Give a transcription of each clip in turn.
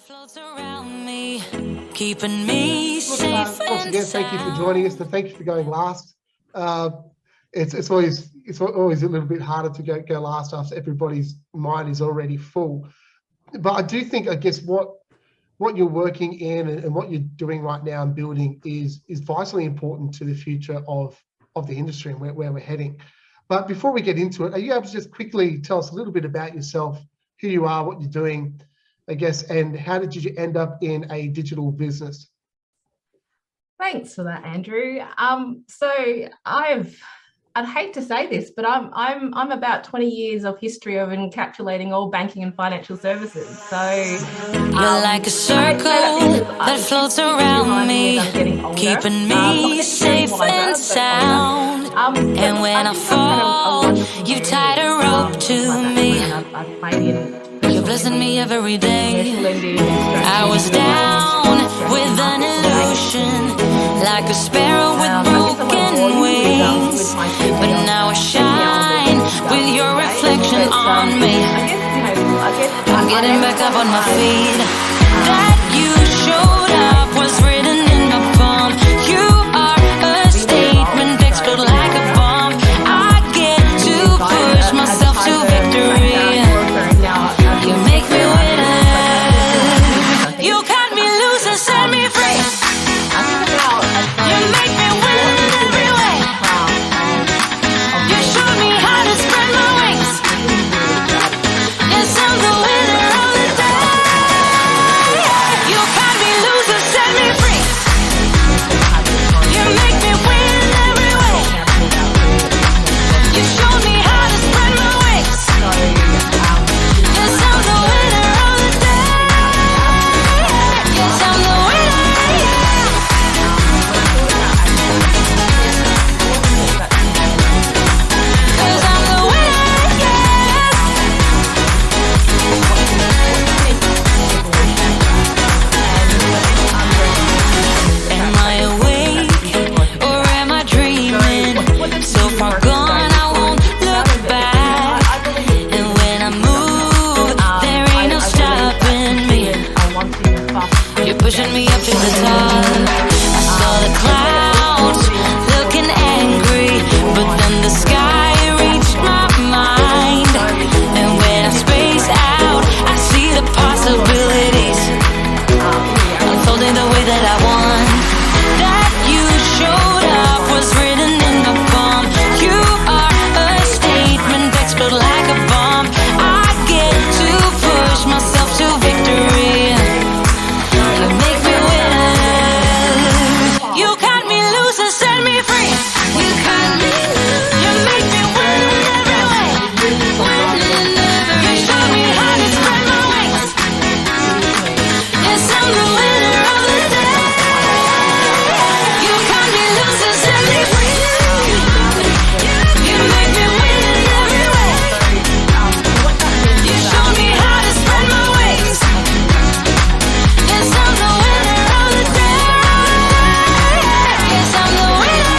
floats around me, keeping me safe once again, thank you for joining us, and thank you for going last. It's always a little bit harder to go last after everybody's mind is already full. But I do think, I guess, what you're working in and what you're doing right now and building is vitally important to the future of the industry and where we're heading. But before we get into it, are you able to just quickly tell us a little bit about yourself, who you are, what you're doing, I guess, and how did you end up in a digital business? Thanks for that, Andrew. So I'd hate to say this, but I'm about 20 years of history of encapsulating all banking and financial services. So you're like a circle that floats around me, keeping me safe and sound. And when I fall, you tied a rope to me. You're blessing me every day. I was down with an illusion, like a sparrow with broken wings, but now I shine with your reflection on me. I'm getting back up on my feet. That you showed up was written in my palm. You are a statement that explode like a bomb. I get to push myself to victory. You make me winner. You cut me loose and set me free. You make me win every way. You showed me how to spread my wings. Yes, I'm the winner of the day. You cut me loose and set me free. You make me win every way. You showed me how to spread my wings. Yes, I'm the winner of the day. Yes, I'm the winner. Am I awake or am I dreaming? So far gone, I won't look back. And when I move, there ain't no stopping me. You're pushing me up to the top. I saw the clouds looking angry, but then the sky reached my mind. And when I space out, I see the possibilities unfolding the way that I want. That you showed up was written in my palm. You are a statement that explode like a bomb. I get to push myself to victory. You make me winner. You cut me loose and set me free. You cut me loose. You make me win every way. You show me how to spread my wings. Yes, I'm the winner of the day. You cut me loose and set me free. You make me win every way. You show me how to spread my wings. Yes, I'm the winner of the day. Yes, I'm the winner.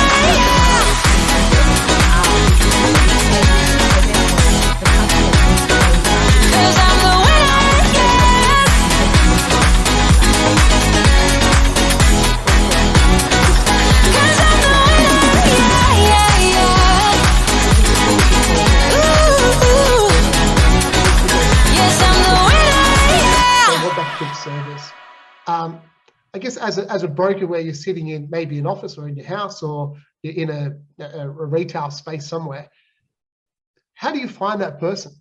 Cause I'm the winner, yes. Cause I'm the winner, yeah, yeah, yeah. Ooh. Yes, I'm the winner, yeah. So what that quick service. I guess as a broker, where you're sitting in maybe an office or in your house, or you're in a retail space somewhere, how do you find that person?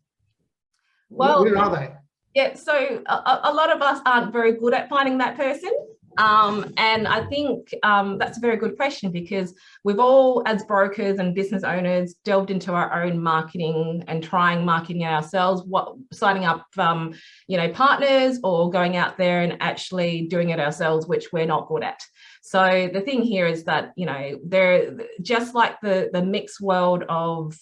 Well, where are they? yeah, so a lot of us aren't very good at finding that person. And I think that's a very good question, because we've all, as brokers and business owners, delved into our own marketing and trying marketing ourselves, signing up, partners, or going out there and actually doing it ourselves, which we're not good at. So the thing here is that, they're just like the mixed world of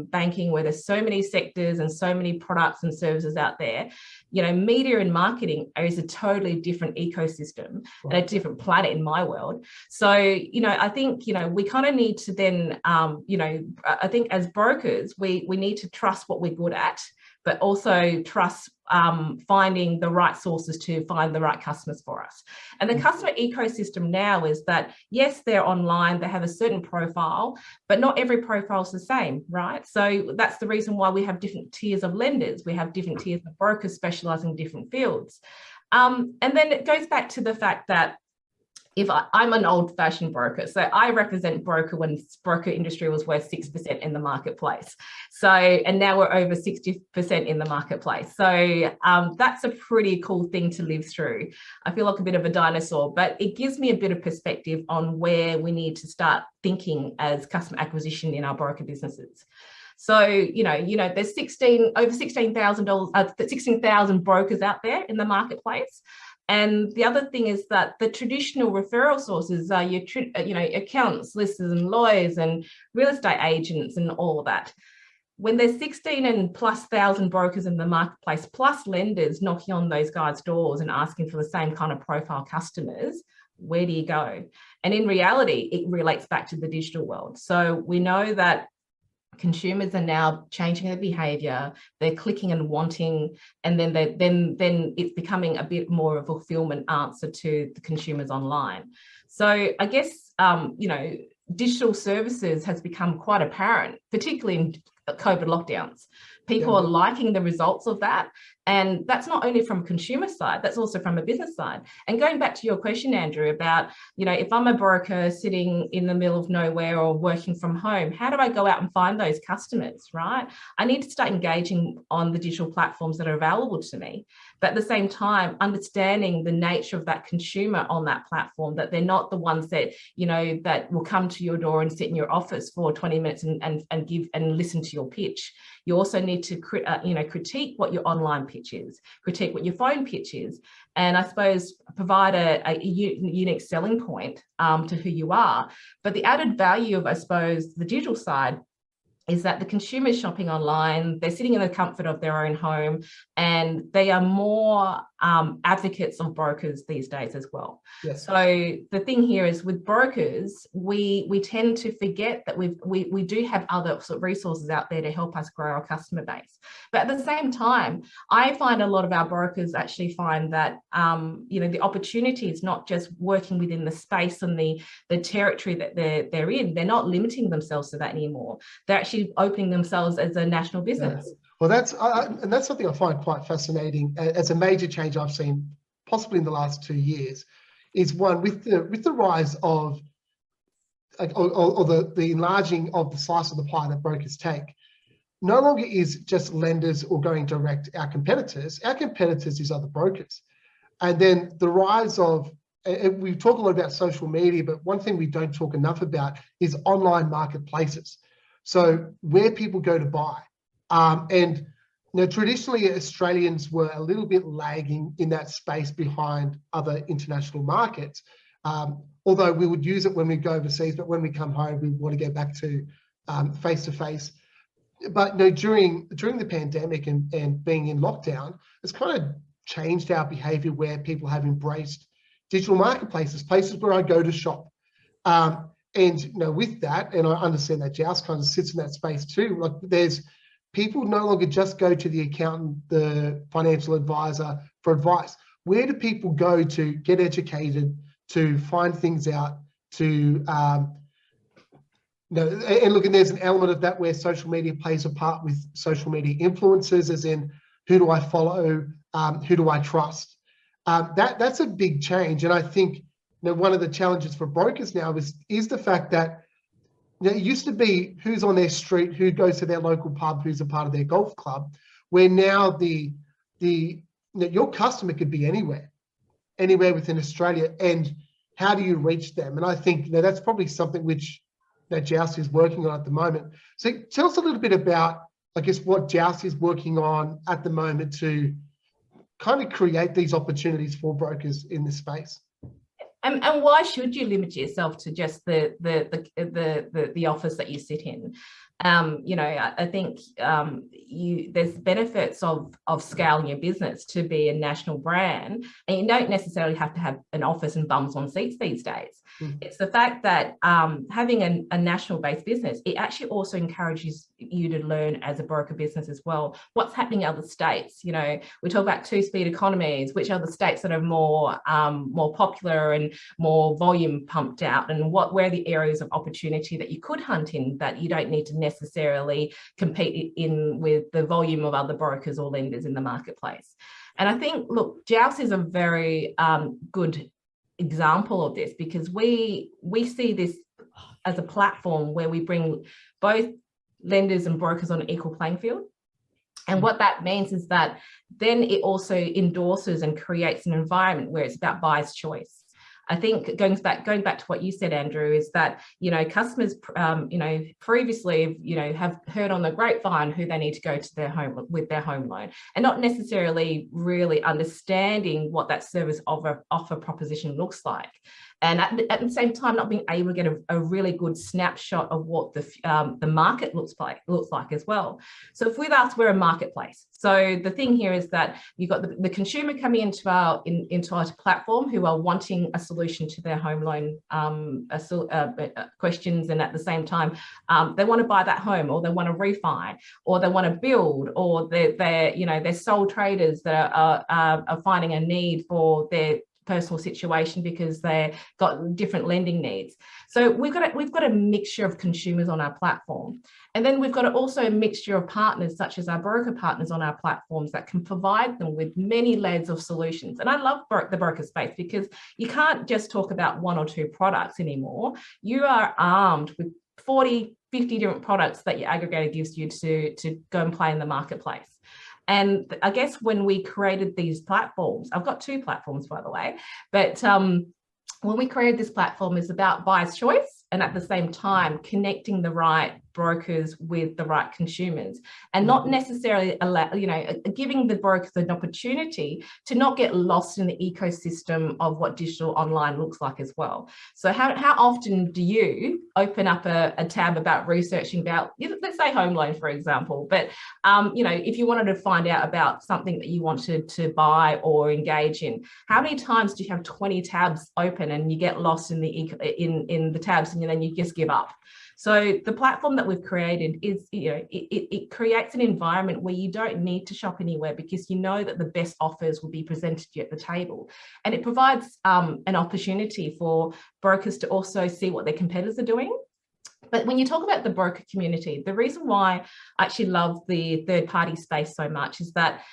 banking, where there's so many sectors and so many products and services out there. Media and marketing is a totally different ecosystem and a different planet in my world. So, I think, we kind of need to then, I think as brokers, we need to trust what we're good at. but also trust finding the right sources to find the right customers for us. And the customer ecosystem now is that, yes, they're online, they have a certain profile, but not every profile is the same, right? So that's the reason why we have different tiers of lenders. We have different tiers of brokers specializing in different fields. And then it goes back to the fact that if I'm an old-fashioned broker, so I represent broker when broker industry was worth 6% in the marketplace. So, and now we're over 60% in the marketplace. So that's a pretty cool thing to live through. I feel like a bit of a dinosaur, but it gives me a bit of perspective on where we need to start thinking as customer acquisition in our broker businesses. So, there's 16,000 brokers out there in the marketplace. And the other thing is that the traditional referral sources are your, accountants, solicitors and lawyers and real estate agents and all of that. When there's 16,000+ brokers in the marketplace, plus lenders knocking on those guys' doors and asking for the same kind of profile customers, where do you go? And in reality, it relates back to the digital world. So we know that consumers are now changing their behavior, they're clicking and wanting, and then it's becoming a bit more of a fulfillment answer to the consumers online. So I guess, digital services has become quite apparent, particularly in COVID lockdowns. People are liking the results of that. And that's not only from a consumer side, that's also from a business side. And going back to your question, Andrew, about, if I'm a broker sitting in the middle of nowhere or working from home, how do I go out and find those customers, right? I need to start engaging on the digital platforms that are available to me. But at the same time, understanding the nature of that consumer on that platform, that they're not the ones that, that will come to your door and sit in your office for 20 minutes and give and listen to your pitch. You also need to, critique what your online pitch is, critique what your phone pitch is, and I suppose provide a unique selling point to who you are. But the added value of, I suppose, the digital side is that the consumer is shopping online, they're sitting in the comfort of their own home, and they are more advocates of brokers these days as well. Yes. So the thing here is with brokers, we tend to forget that we do have other sort of resources out there to help us grow our customer base. But at the same time, I find a lot of our brokers actually find that the opportunity is not just working within the space and the territory that they're in. They're not limiting themselves to that anymore. They're actually opening themselves as a national business. Yeah. Well, that's something I find quite fascinating as a major change I've seen, possibly in the last 2 years, is one with the rise of or the enlarging of the slice of the pie that brokers take. No longer is just lenders or going direct our competitors. Our competitors is other brokers, and then the rise of, we talk a lot about social media, but one thing we don't talk enough about is online marketplaces. So where people go to buy. And traditionally Australians were a little bit lagging in that space behind other international markets. Although we would use it when we go overseas, but when we come home, we want to go back to face-to-face. But during the pandemic and being in lockdown, it's kind of changed our behavior where people have embraced digital marketplaces, places where I go to shop. And with that, and I understand that Joust kind of sits in that space too, like there's people no longer just go to the accountant, the financial advisor for advice. Where do people go to get educated, to find things out, to and look, and there's an element of that where social media plays a part with social media influencers, as in who do I follow, who do I trust? That's a big change, and I think one of the challenges for brokers now is the fact that it used to be who's on their street, who goes to their local pub, who's a part of their golf club, where now your customer could be anywhere within Australia, and how do you reach them? And I think that's probably something which Joust is working on at the moment. So tell us a little bit about, I guess, what Joust is working on at the moment to kind of create these opportunities for brokers in this space. And why should you limit yourself to just the office that you sit in? You know, I think there's benefits of scaling your business to be a national brand, and you don't necessarily have to have an office and bums on seats these days. It's the fact that having a national based business, it actually also encourages you to learn as a broker business as well, what's happening in other states. You know, we talk about two-speed economies, which are the states that are more popular and more volume pumped out, and where are the areas of opportunity that you could hunt in that you don't need to necessarily compete in with the volume of other brokers or lenders in the marketplace. And I think, look, Joust is a very good example of this, because we see this as a platform where we bring both lenders and brokers on an equal playing field. And what that means is that then it also endorses and creates an environment where it's about buyer's choice. I think going back to what you said, Andrew, is that, you know, customers, you know, previously, you know, have heard on the grapevine who they need to go to their home with their home loan, and not necessarily really understanding what that service offer proposition looks like. And at the same time, not being able to get a really good snapshot of what the market looks like as well. So with us, we're a marketplace. So the thing here is that you've got the consumer coming into our platform who are wanting a solution to their home loan questions, and at the same time, they want to buy that home, or they want to refi, or they want to build, or they're sole traders that are finding a need for their personal situation because they've got different lending needs. So we've got a mixture of consumers on our platform, and then we've got also a mixture of partners, such as our broker partners on our platforms, that can provide them with many layers of solutions. And I love the broker space, because you can't just talk about one or two products anymore. You are armed with 40, 50 different products that your aggregator gives you to go and play in the marketplace. And I guess when we created these platforms, I've got two platforms, by the way, but when we created this platform, is about buyer's choice, and at the same time connecting the right brokers with the right consumers, and not necessarily giving the brokers an opportunity to not get lost in the ecosystem of what digital online looks like as well. So how often do you open up a tab about researching about, let's say, home loan, for example, but if you wanted to find out about something that you wanted to buy or engage in, how many times do you have 20 tabs open and you get lost in the tabs, and then you just give up? So the platform that we've created is, it creates an environment where you don't need to shop anywhere, because you know that the best offers will be presented to you at the table. And it provides an opportunity for brokers to also see what their competitors are doing. But when you talk about the broker community, the reason why I actually love the third-party space so much is that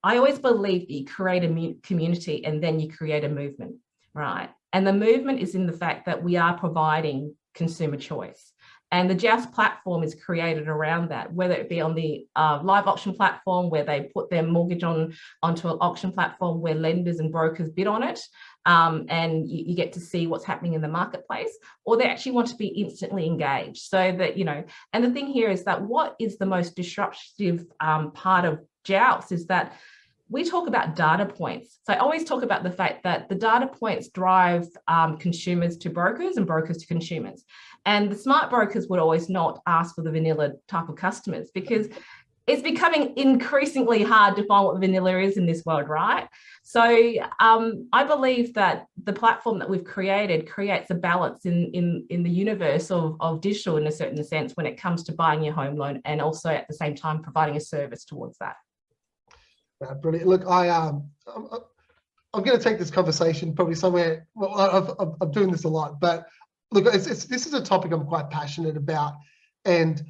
I always believe that you create a community and then you create a movement, right? And the movement is in the fact that we are providing consumer choice. And the Joust platform is created around that, whether it be on the live auction platform, where they put their mortgage onto an auction platform where lenders and brokers bid on it, and you get to see what's happening in the marketplace, or they actually want to be instantly engaged. So that, and the thing here is that what is the most disruptive part of Joust is that we talk about data points. So I always talk about the fact that the data points drive consumers to brokers and brokers to consumers. And the smart brokers would always not ask for the vanilla type of customers, because it's becoming increasingly hard to find what vanilla is in this world, right? So I believe that the platform that we've created creates a balance in the universe of digital, in a certain sense, when it comes to buying your home loan, and also at the same time providing a service towards that. Brilliant. Look, I'm going to take this conversation probably somewhere. Well, I'm doing this a lot, but look, this is a topic I'm quite passionate about, and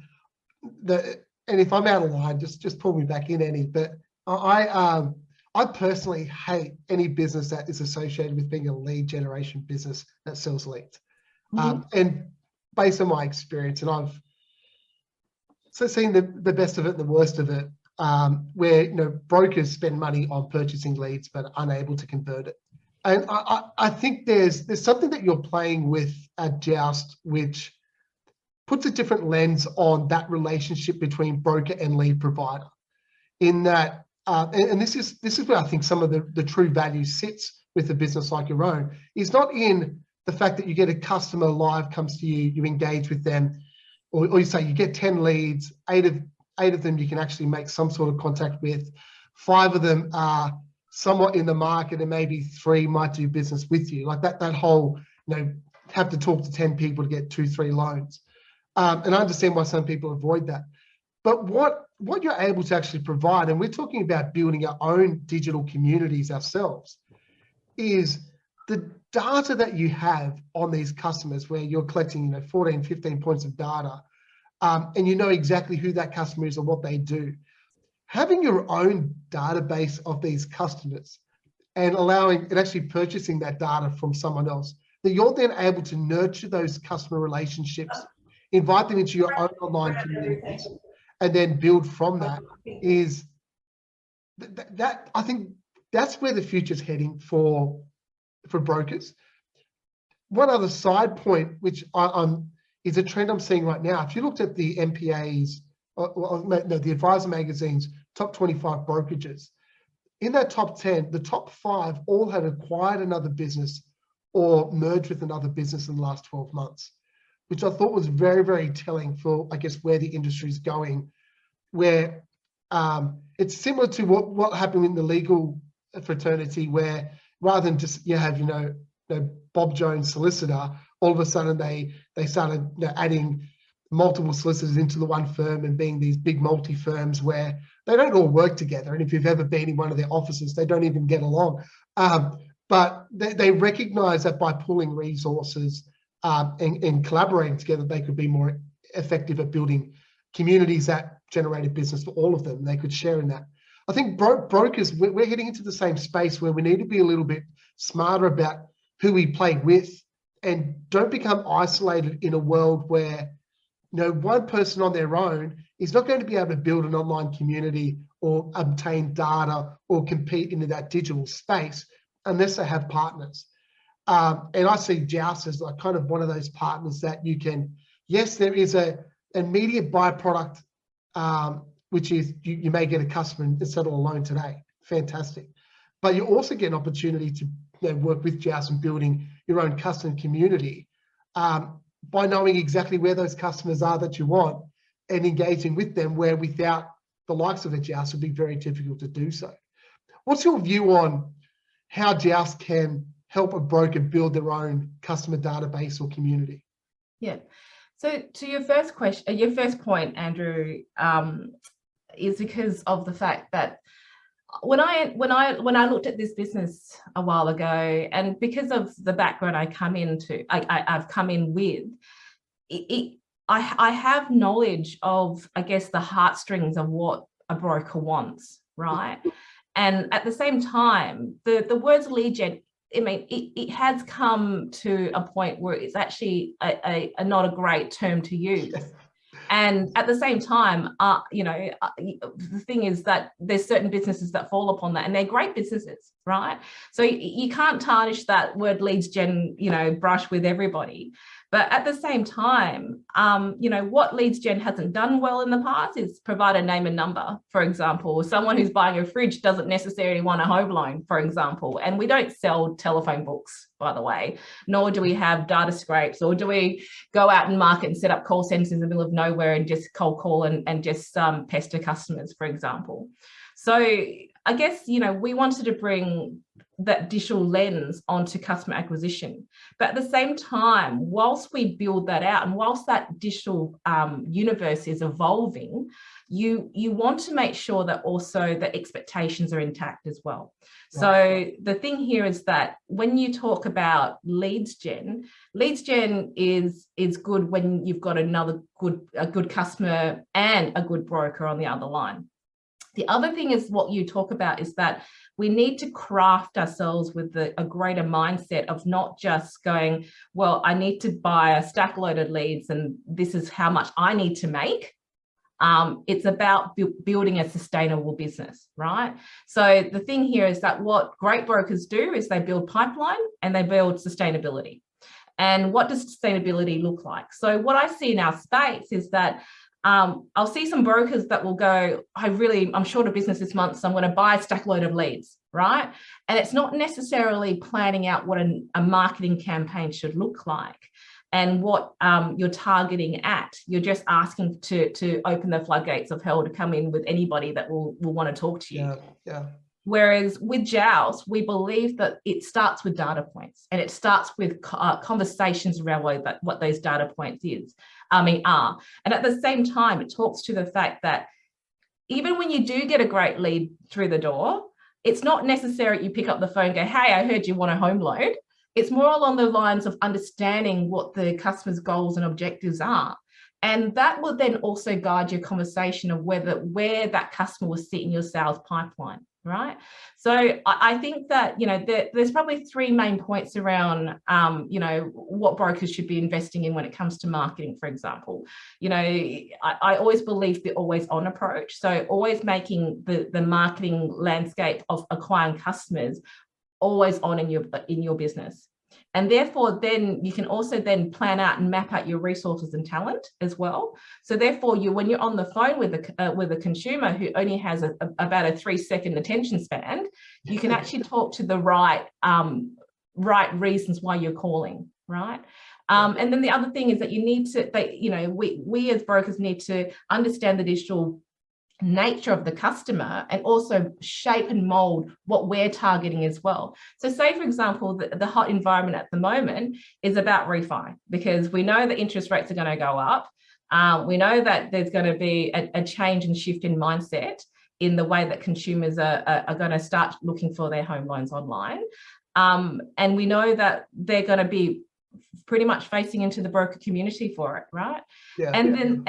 if I'm out of line, just pull me back in, Annie. But I personally hate any business that is associated with being a lead generation business that sells leads. And based on my experience, and I've seen the best of it and the worst of it, where brokers spend money on purchasing leads but unable to convert it. And I think there's something that you're playing with at Joust, which puts a different lens on that relationship between broker and lead provider. In that, and this is where I think some of the true value sits with a business like your own, is not in the fact that you get a customer live comes to you, you engage with them, or you say you get 10 leads, eight of them you can actually make some sort of contact with, 5 of them are somewhat in the market, and maybe 3 might do business with you. Like that whole, have to talk to 10 people to get 2-3 loans. And I understand why some people avoid that. But what you're able to actually provide, and we're talking about building our own digital communities ourselves, is the data that you have on these customers, where you're collecting 14, 15 points of data, and you know exactly who that customer is and what they do. Having your own database of these customers and allowing and actually purchasing that data from someone else, that you're then able to nurture those customer relationships, invite them into your own online communities, and then build from that, is that I think that's where the future's heading for brokers. One other side point, which is a trend I'm seeing right now. If you looked at the MPA's, the Advisor Magazine's top 25 brokerages, in that top 10, the top 5 all had acquired another business or merged with another business in the last 12 months, which I thought was very, very telling for, I guess, where the industry is going, where it's similar to what happened in the legal fraternity, where rather than just you have Bob Jones solicitor, all of a sudden they started adding multiple solicitors into the one firm and being these big multi firms where they don't all work together. And if you've ever been in one of their offices, they don't even get along. But they recognize that by pooling resources and collaborating together, they could be more effective at building communities that generated business for all of them. They could share in that. I think brokers, we're heading into the same space where we need to be a little bit smarter about who we play with, and don't become isolated in a world where one person on their own is not going to be able to build an online community or obtain data or compete into that digital space unless they have partners. And I see Joust as like kind of one of those partners that you can, yes, there is an immediate byproduct, which is you may get a customer and settle a loan today. Fantastic. But you also get an opportunity to work with Joust and building your own custom community by knowing exactly where those customers are that you want and engaging with them, where without the likes of a Joust would be very difficult to do so. What's your view on how Joust can help a broker build their own customer database or community? Yeah. So to your first question, your first point, Andrew, is because of the fact that when I looked at this business a while ago, and because of the background I've come in with, I have knowledge of, I guess, the heartstrings of what a broker wants, right? And at the same time, the words lead gen, I mean, it has come to a point where it's actually not a great term to use. And at the same time, the thing is that there's certain businesses that fall upon that, and they're great businesses, right? So you can't tarnish that word leads gen, brush with everybody. But at the same time, what leads gen hasn't done well in the past is provide a name and number, for example. Someone who's buying a fridge doesn't necessarily want a home loan, for example. And we don't sell telephone books, by the way, nor do we have data scrapes, or do we go out and market and set up call centers in the middle of nowhere and just cold call and just pester customers, for example. So I guess, we wanted to bring that digital lens onto customer acquisition. But at the same time, whilst we build that out and whilst that digital universe is evolving, you want to make sure that also the expectations are intact as well. Right. So the thing here is that when you talk about leads gen is good when you've got a good customer and a good broker on the other line. The other thing is what you talk about is that we need to craft ourselves with a greater mindset of not just going, well, I need to buy a stack load of leads and this is how much I need to make. It's about building a sustainable business, right? So the thing here is that what great brokers do is they build pipeline and they build sustainability. And what does sustainability look like? So what I see in our space is that I'll see some brokers that will go, I'm short of business this month, so I'm going to buy a stack load of leads, right? And it's not necessarily planning out what a marketing campaign should look like. and what you're targeting at. You're just asking to open the floodgates of hell to come in with anybody that will want to talk to you. Yeah. Whereas with Joust, we believe that it starts with data points, and it starts with conversations around what those data points are. And at the same time, it talks to the fact that even when you do get a great lead through the door, it's not necessary you pick up the phone and go, hey, I heard you want a home loan. It's more along the lines of understanding what the customer's goals and objectives are. And that will then also guide your conversation of where that customer will sit in your sales pipeline, right? So I think that, there's probably three main points around, what brokers should be investing in when it comes to marketing, for example. I always believe the always on approach. So always making the marketing landscape of acquiring customers always on in your business. And therefore, then you can also then plan out and map out your resources and talent as well. So therefore, when you're on the phone with a consumer who only has about a 3-second attention span, you can actually talk to the right reasons why you're calling, right? And then the other thing is that you need to, we as brokers need to understand the digital nature of the customer and also shape and mold what we're targeting as well. So say, for example, the hot environment at the moment is about refi, because we know that interest rates are going to go up. We know that there's going to be a change and shift in mindset in the way that consumers are going to start looking for their home loans online. And we know that they're going to be pretty much facing into the broker community for it, right? Yeah. And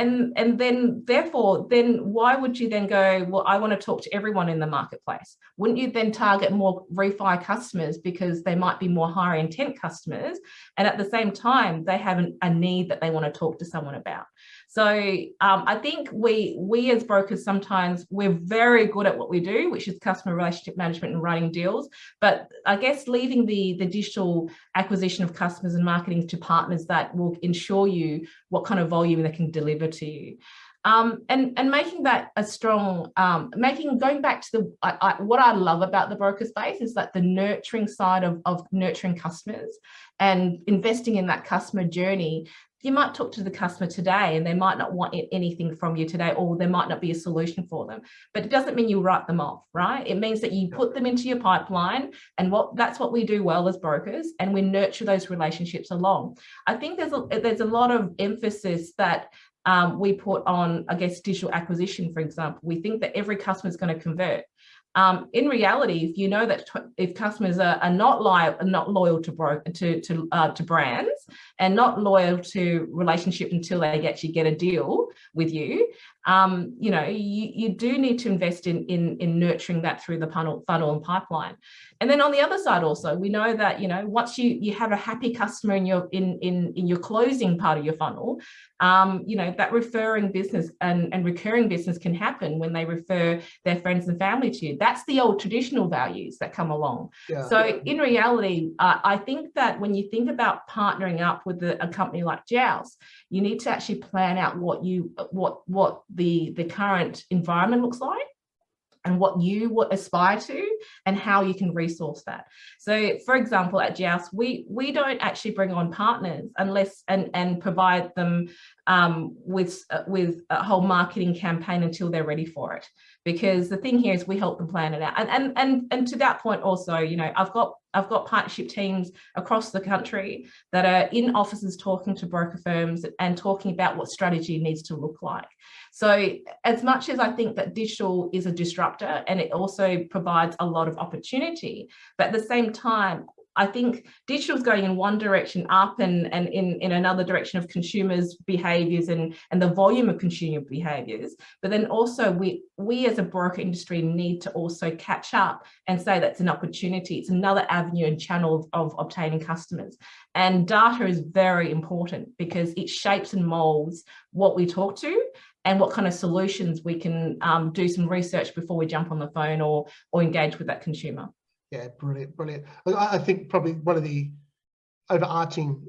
then therefore, why would you then go, well, I want to talk to everyone in the marketplace? Wouldn't you then target more refi customers, because they might be more higher intent customers, and at the same time they have a need that they want to talk to someone about? So I think we as brokers, sometimes we're very good at what we do, which is customer relationship management and writing deals. But I guess leaving the digital acquisition of customers and marketing to partners that will ensure you what kind of volume they can deliver to you. And making that a strong, going back to what I love about the broker space is that the nurturing side of nurturing customers and investing in that customer journey. You might talk to the customer today and they might not want anything from you today, or there might not be a solution for them, but it doesn't mean you write them off, right? It means that you put them into your pipeline, and that's what we do well as brokers, and we nurture those relationships along. I think there's a lot of emphasis that we put on, I guess, digital acquisition, for example. We think that every customer is going to convert. In reality, if you know that if customers are not loyal to brands and not loyal to relationship until they actually get a deal with you, you do need to invest in nurturing that through the funnel and pipeline. And then on the other side, also, we know that once you have a happy customer in your closing part of your funnel, that referring business and recurring business can happen when they refer their friends and family to you. That's the old traditional values that come along. So in reality, I think that when you think about partnering up with a company like Joust, you need to actually plan out what the current environment looks like, and what you would aspire to, and how you can resource that. So, for example, at Joust, we don't actually bring on partners unless and provide them with a whole marketing campaign until they're ready for it. Because the thing here is we help them plan it out. And to that point also, I've got partnership teams across the country that are in offices talking to broker firms and talking about what strategy needs to look like. So as much as I think that digital is a disruptor and it also provides a lot of opportunity, but at the same time, I think digital is going in one direction up and in another direction of consumers' behaviours and the volume of consumer behaviours. But then also we as a broker industry need to also catch up and say that's an opportunity. It's another avenue and channel of obtaining customers. And data is very important because it shapes and moulds what we talk to and what kind of solutions we can do some research before we jump on the phone or engage with that consumer. Yeah, brilliant. I think probably one of the overarching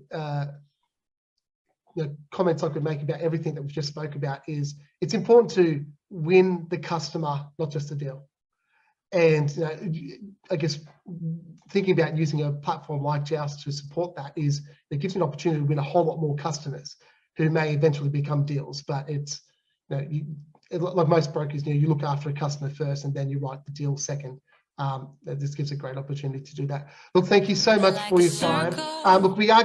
comments I could make about everything that we've just spoke about is it's important to win the customer, not just the deal. And I guess thinking about using a platform like Joust to support that it gives you an opportunity to win a whole lot more customers who may eventually become deals. But it's, like most brokers, you look after a customer first and then you write the deal second. This gives a great opportunity to do that. Look, thank you so much for your time. Look, we are